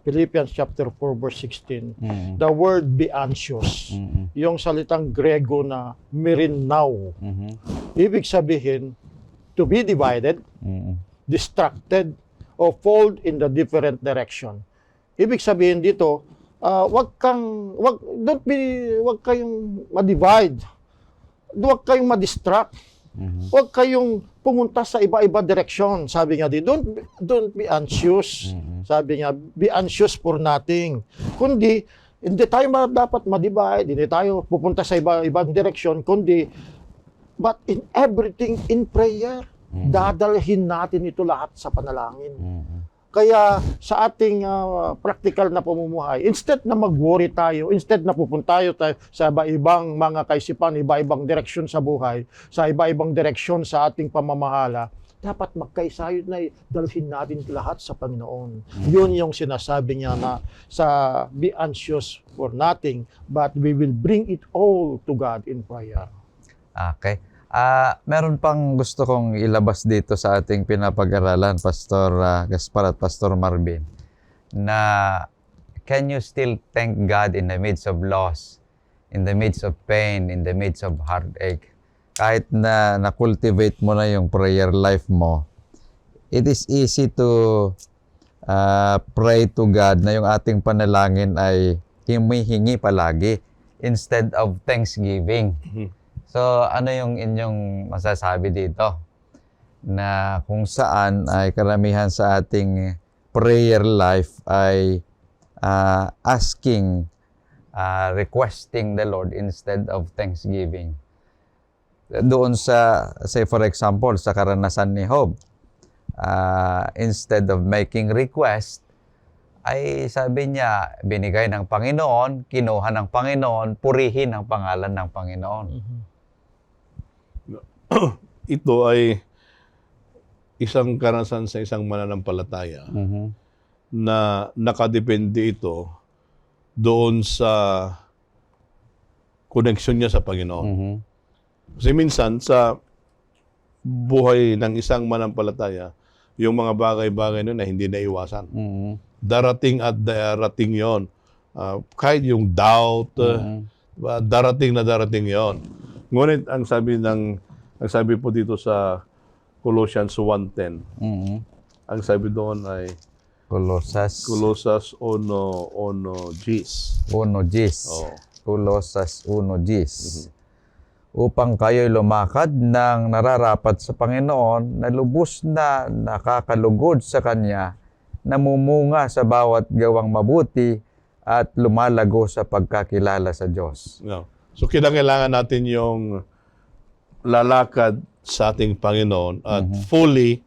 Speaker 3: Philippians chapter 4 verse 16,
Speaker 1: Mm.
Speaker 3: the word be anxious,
Speaker 1: Mm.
Speaker 3: yung salitang Grego na mirinao,
Speaker 1: Mhm.
Speaker 3: ibig sabihin to be divided,
Speaker 1: Mm.
Speaker 3: distracted, or fall in the different direction. Ibig sabihin dito, wag kayong ma-divide, wag kayong ma-distract,
Speaker 1: Mhm.
Speaker 3: wag kayong pumunta sa iba-iba direksyon. Sabi nga di, don't be anxious.
Speaker 1: Mhm.
Speaker 3: Sabi nga, be anxious for nothing. Kundi, hindi tayo dapat ma-divide, hindi tayo pupunta sa iba-ibang direksyon, kundi, but in everything in prayer, dadalhin natin ito lahat sa panalangin.
Speaker 1: Mhm.
Speaker 3: Kaya sa ating practical na pamumuhay, instead na mag-worry tayo, instead na pupunta tayo sa iba-ibang mga kaisipan, iba-ibang direksyon sa buhay, sa iba-ibang direksyon sa ating pamamahala, dapat magkaisayo na dalhin natin lahat sa Panginoon. Yun yung sinasabi niya na sa be anxious for nothing, but we will bring it all to God in prayer.
Speaker 1: Okay. Meron pang gusto kong ilabas dito sa ating pinapag-aralan, Pastor Gaspar at Pastor Marvin, na can you still thank God in the midst of loss, in the midst of pain, in the midst of heartache? Kahit na na-cultivate mo na yung prayer life mo, it is easy to pray to God na yung ating panalangin ay humihingi palagi instead of thanksgiving. So, ano yung inyong masasabi dito? Na kung saan ay karamihan sa ating prayer life ay asking, requesting the Lord instead of thanksgiving. Doon sa, say for example, sa karanasan ni Job, instead of making request, ay sabi niya, binigay ng Panginoon, kinuha ng Panginoon, purihin ang pangalan ng Panginoon.
Speaker 2: Ito ay isang karanasan sa isang mananampalataya na nakadepende ito doon sa koneksyon niya sa Panginoon. Kasi minsan sa buhay ng isang mananampalataya, yung mga bagay-bagay na hindi naiwasan. Darating at darating yon. Kahit yung doubt, darating na darating yon. Ngunit ang sabi po dito sa Colossians 1:10, ang sabi doon ay
Speaker 1: Colossus
Speaker 2: 1:10.
Speaker 1: 1:10.
Speaker 2: Oh.
Speaker 1: Colossus 1:10. Upang kayo'y lumakad ng nararapat sa Panginoon na lubos na nakakalugod sa Kanya, namumunga sa bawat gawang mabuti at lumalago sa pagkakilala sa Diyos.
Speaker 2: No. So kailangan natin yung lalakad sa ating Panginoon at fully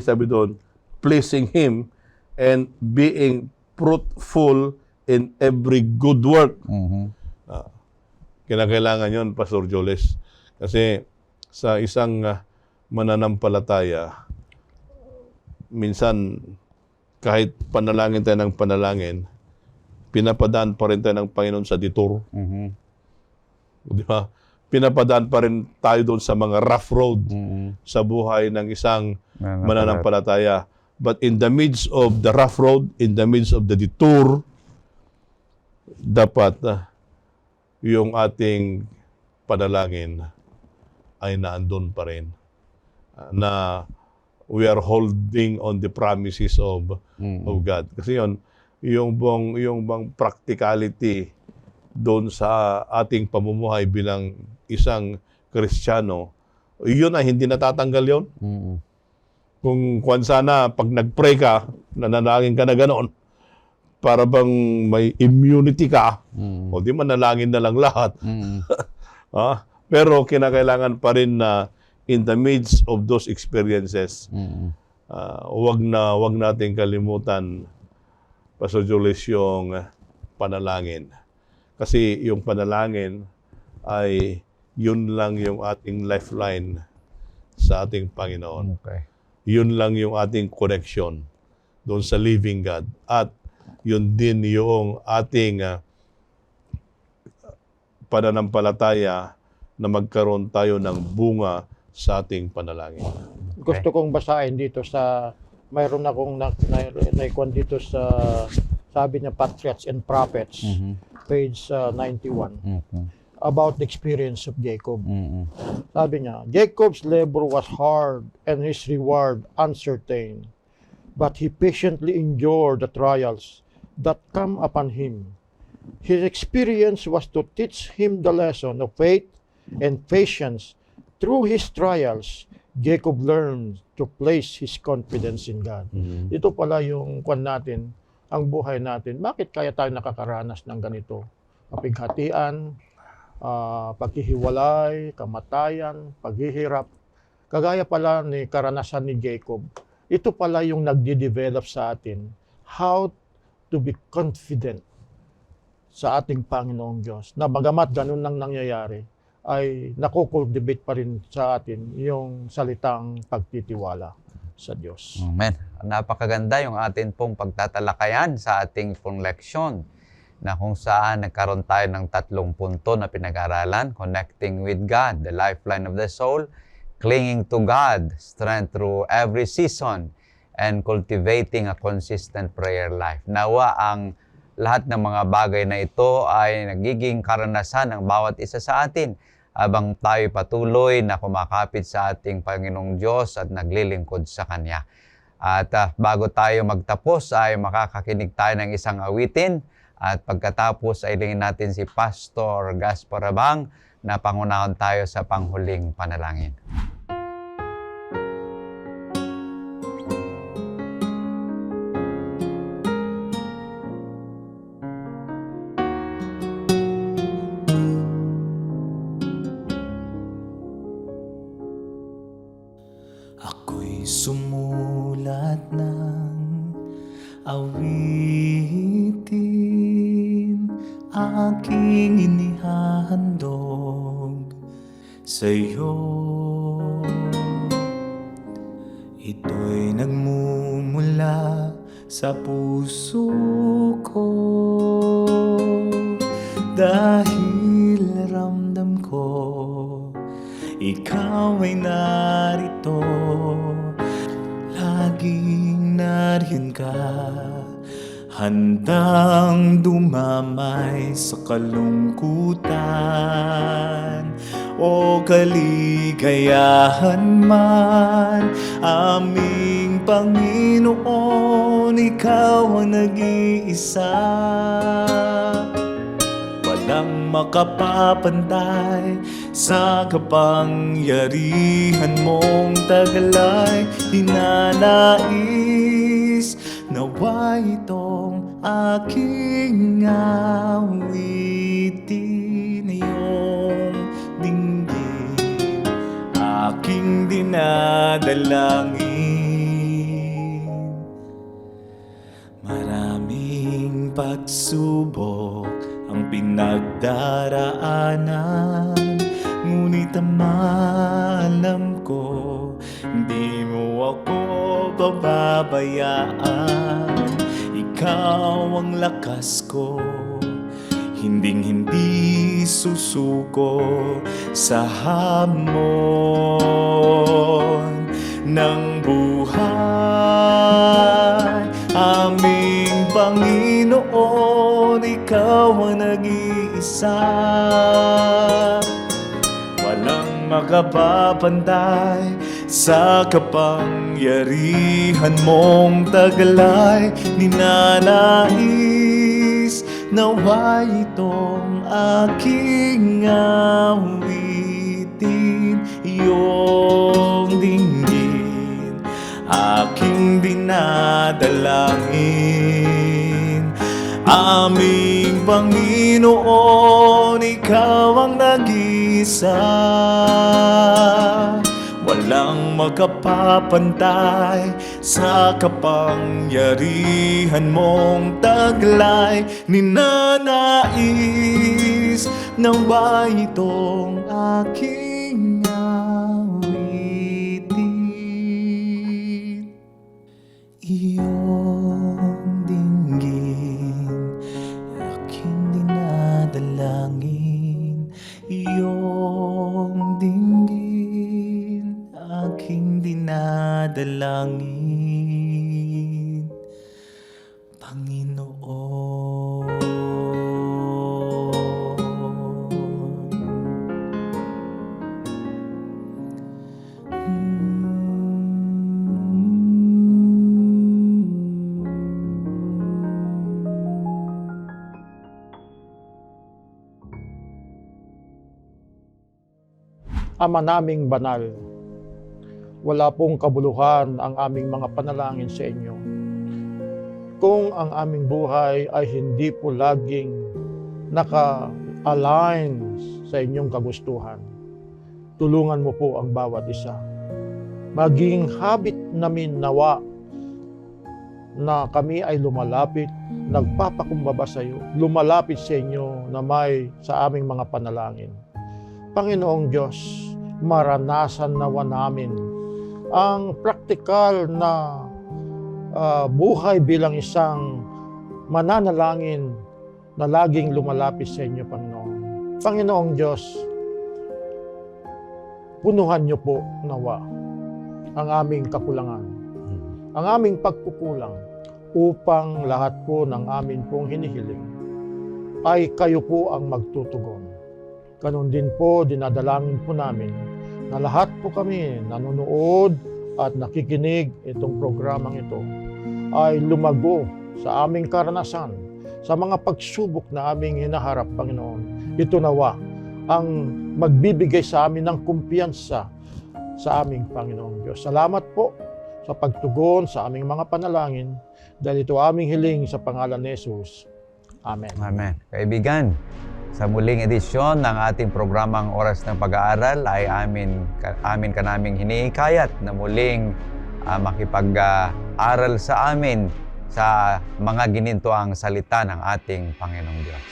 Speaker 2: sabi doon, pleasing Him and being fruitful in every good work. Kailangan yon, Pastor Joles. Kasi sa isang mananampalataya, minsan kahit panalangin tayo ng panalangin, pinapadaan pa rin tayo ng Panginoon sa detour. Di ba? Pinapadaan pa rin tayo doon sa mga rough road sa buhay ng isang mananampalataya. But in the midst of the rough road, in the midst of the detour, dapat yung ating panalangin ay naandun pa rin. Na we are holding on the promises of God. Kasi yung bang practicality doon sa ating pamumuhay bilang isang Kristiyano, yun ay hindi natatanggal yun. Kung sana, pag nag-pray ka, nananalangin ka na ganoon, para bang may immunity ka,
Speaker 1: Mm.
Speaker 2: o di manalangin na lang lahat.
Speaker 1: Mm.
Speaker 2: Pero kinakailangan pa rin na in the midst of those experiences,
Speaker 1: Mm.
Speaker 2: wag nating kalimutan, Pastor Julius, yung panalangin. Kasi yung panalangin ay yun lang yung ating lifeline sa ating Panginoon.
Speaker 1: Okay.
Speaker 2: Yun lang yung ating connection doon sa living God. At yun din yung ating pananampalataya na magkaroon tayo ng bunga sa ating panalangin.
Speaker 3: Gusto kong basahin dito sa, mayroon akong naikuan dito sa, sabi niya, Patriarchs and Prophets,
Speaker 1: Mhm.
Speaker 3: page 91,
Speaker 1: Mhm.
Speaker 3: about the experience of Jacob.
Speaker 1: Mhm.
Speaker 3: Sabi niya, Jacob's labor was hard and his reward uncertain, but he patiently endured the trials that come upon him. His experience was to teach him the lesson of faith and patience. Through his trials, Jacob learned to place his confidence in God. Ito pala yung kwan natin, ang buhay natin. Bakit kaya tayo nakakaranas ng ganito? Kapighatian, paghihiwalay, kamatayan, paghihirap. Kagaya pala ni karanasan ni Jacob. Ito pala yung nagde-develop sa atin how to be confident sa ating Panginoong Diyos. Na bagamat ganun lang nangyayari, ay nakukultivate pa rin sa atin yung salitang pagtitiwala sa Diyos.
Speaker 1: Amen. Napakaganda yung atin pong pagtatalakayan sa ating pong leksyon na kung saan nagkaroon tayo ng 3 punto na pinag-aralan: connecting with God, the lifeline of the soul; clinging to God, strength through every season; and cultivating a consistent prayer life. Nawa ang lahat ng mga bagay na ito ay nagiging karanasan ng bawat isa sa atin habang tayo patuloy na kumakapit sa ating Panginoong Diyos at naglilingkod sa Kanya. At bago tayo magtapos ay makakakinig tayo ng isang awitin, at pagkatapos ay lingin natin si Pastor Gaspar Abang na pangunahon tayo sa panghuling panalangin.
Speaker 4: Ako'y sumulat ng awitin, aking inihahandog sa'yo. Ito'y nagmumula sa puso ko, dahil ramdam ko ikaw ay narito. Laging nariyan ka, handang dumamay sa kalungkutan o kaligayahan man. Aming Panginoon, ikaw ang nag-iisa, walang makapapantay sa kapangyarihan mong taglay. Hinanais nawa itong aking awitin, iyong dinggin, aking dinadalangin. Maraming pagsubok ang pinagdaraanan, ngunit alam ko, hindi mo ako pababayaan. Ikaw ang lakas ko, hinding-hindi susuko sa hamon ng buhay. Aming Panginoon, ikaw ang nag-iisa, walang makapapantay sa kapangyarihan mong taglay. Ninanais nawa itong aking awitin, iyong dinggin, aking dinadalangin. Aming Panginoon, Ikaw ang nag-isa. Walang makapapantay sa kapangyarihan mong taglay. Ninanais nawa itong aking awitin. Iyong dinggin, aking dinadalangin. Iyong dinggin, aking dinadalangin, Panginoon.
Speaker 3: Ama naming banal, wala pong kabuluhan ang aming mga panalangin sa inyo. Kung ang aming buhay ay hindi po laging naka-align sa inyong kagustuhan, tulungan mo po ang bawat isa. Maging habit namin nawa na kami ay lumalapit, nagpapakumbaba sa iyo, lumalapit sa inyo na may sa aming mga panalangin. Panginoong Diyos, maranasan nawa namin ang praktikal na buhay bilang isang mananalangin na laging lumalapit sa inyo, Panginoon. Panginoong Diyos, punuhan niyo po nawa ang aming kakulangan, ang aming pagkukulang, upang lahat po ng amin pong hinihiling ay kayo po ang magtutugon. Ganon din po, dinadalangin po namin na lahat po kami nanonood at nakikinig itong programang ito ay lumago sa aming karanasan, sa mga pagsubok na aming hinaharap, Panginoon. Ito nawa ang magbibigay sa amin ng kumpiyansa sa aming Panginoong Diyos. Salamat po sa pagtugon sa aming mga panalangin dahil ito aming hiling sa pangalan ni Jesus. Amen.
Speaker 1: Amen. Kaibigan, sa muling edisyon ng ating programang Oras ng Pag-aaral ay amin ka naming hinihikayat na muling makipag-aral sa amin sa mga ginintoang salita ng ating Panginoong Diyos.